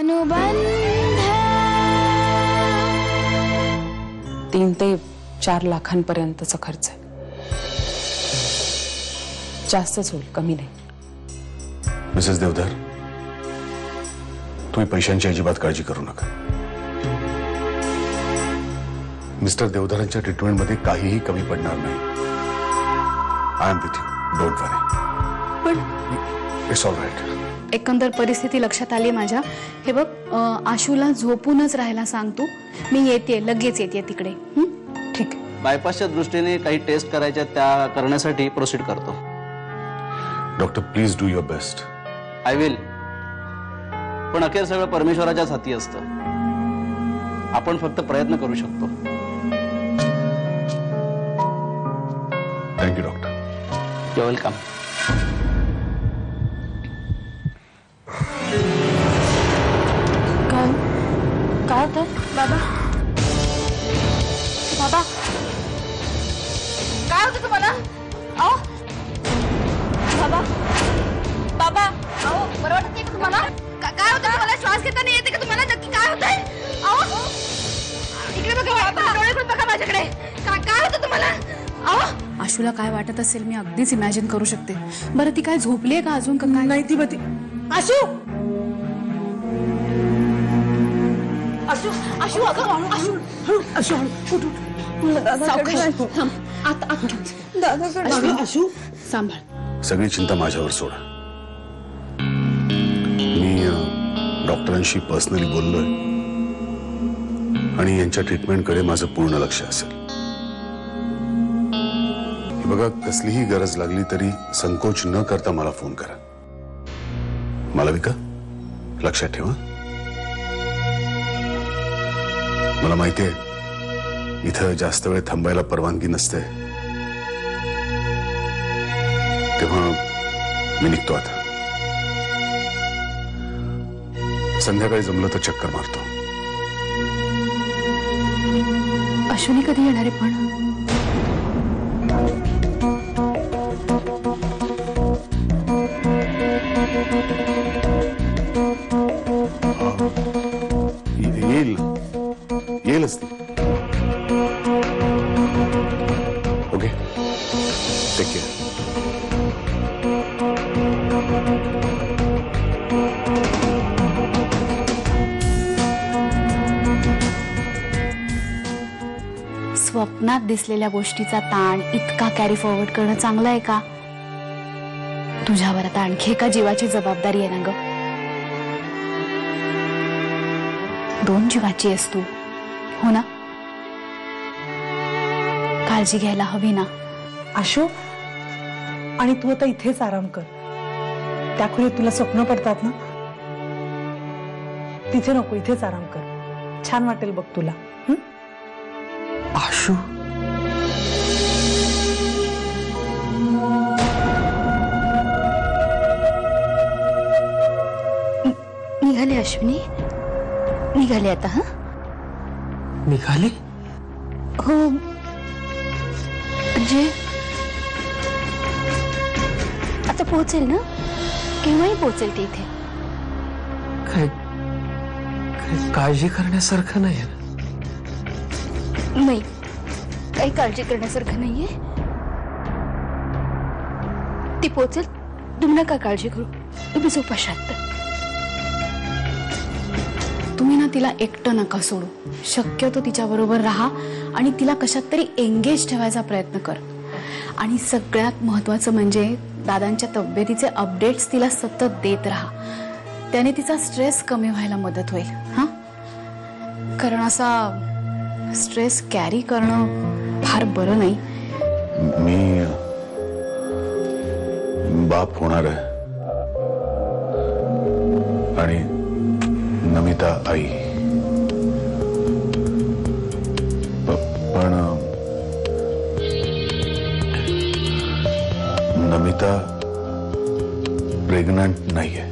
अनुबंध 3 ते 4 लाखांपर्यंतचा खर्च आहे. जास्तच होईल, कमी नाही. मिसेस देवधर, तुम्ही पैशांची अजिबात काळजी करू नका. मिस्टर देवधरांच्या ट्रीटमेंटमध्ये काहीही कमी पडणार नाही. I am with you, don't worry. पण इट्स ऑल राईट. एकंदर परिस्थिती लक्षात आली माझ्या. हे बघ, आशूला झोपूनच राहायला सांग तू. मी येते, लगेच येते तिकडे. ठीक आहे. बायपासच्या दृष्टीने काही टेस्ट करायच्या, त्या करण्यासाठी प्रोसीड करतो. Doctor, please do your best. I will. पण अखेर सगळं परमेश्वराच्याच हाती असतं. आपण फक्त प्रयत्न करू शकतो. Thank you doctor. You welcome. काय होतं बाबा? बाबा, काय होतं तुम्हाला? अहो बाबा, बाबा, अहो बरं वाटत नाही का तुम्हाला? काय होतं तुम्हाला? श्वास घेताना येते का तुम्हाला? नक्की काय होतंय? अहो इकडे बघा, डोळे करून बघा माझ्याकडे. काय होतं तुम्हाला? अहो आशूला काय वाटत असेल मी अगदीच इमॅजिन करू शकते. बरं, ती काय झोपलीये का अजून? का काय? नाही, ती बती. आशू, आशू, आशू, अगं आशू, आशू, उठ. सावकाश थांब. आता दादाकडे. आशू, सांभाळ. सगळी चिंता माझ्यावर सोडा. मी डॉक्टरांशी पर्सनली बोललोय आणि यांच्या ट्रीटमेंटकडे माझं पूर्ण लक्ष असेल. हे बघा, कसलीही गरज लागली तरी संकोच न करता मला फोन करा. मालविका, लक्षात ठेवा. मला माहिती आहे इथं जास्त वेळ थांबायला परवानगी नसते, तेव्हा मी निघतो आता. संध्याकाळी जमलं तर चक्कर मारतो. अश्विनी कधी येणार आहे पण? येईलच ती. Okay, take care. स्वप्नात दिसलेल्या गोष्टीचा ताण इतका कॅरी फॉरवर्ड करणं चांगलं आहे का? तुझ्यावर आता आणखी एका जीवाची जबाबदारी आहे ना ग. 2 जीवाची आहेस तू, हो ना? काळजी घ्यायला हवी ना. आशू, आणि तू आता इथेच आराम कर. त्या खोलीत तुला स्वप्न पडतात ना, तिथे नको, इथेच आराम कर. छान वाटेल बघ तुला. आशू, निघाले अश्विनी, निघाले आता. हा, निघाले? हो, म्हणजे आता पोहोचेल ना, केव्हाही पोहोचेल ते इथे. काय काळजी करण्यासारखं नाही ना? नाही, काही काळजी करण्यासारखं नाहीये. ती पोहोचेल, तुम्ही नका काळजी करू. तुम्ही झोपा शांत. तुम्ही ना तिला एकटं नका सोडू. शक्यतो तिच्या बरोबर राहा आणि तिला कशात तरी एंगेज ठेवायचा प्रयत्न कर. आणि सगळ्यात महत्वाचं म्हणजे दादांच्या तब्येतीचे अपडेट्स तिला सतत देत राहा. त्याने तिचा स्ट्रेस कमी व्हायला मदत होईल. हा, कारण असा स्ट्रेस कॅरी करणं फार बरं नाही. मी बाप होणार आहे आणि नमिता आई. पण नमिता प्रेग्नंट नाहीये.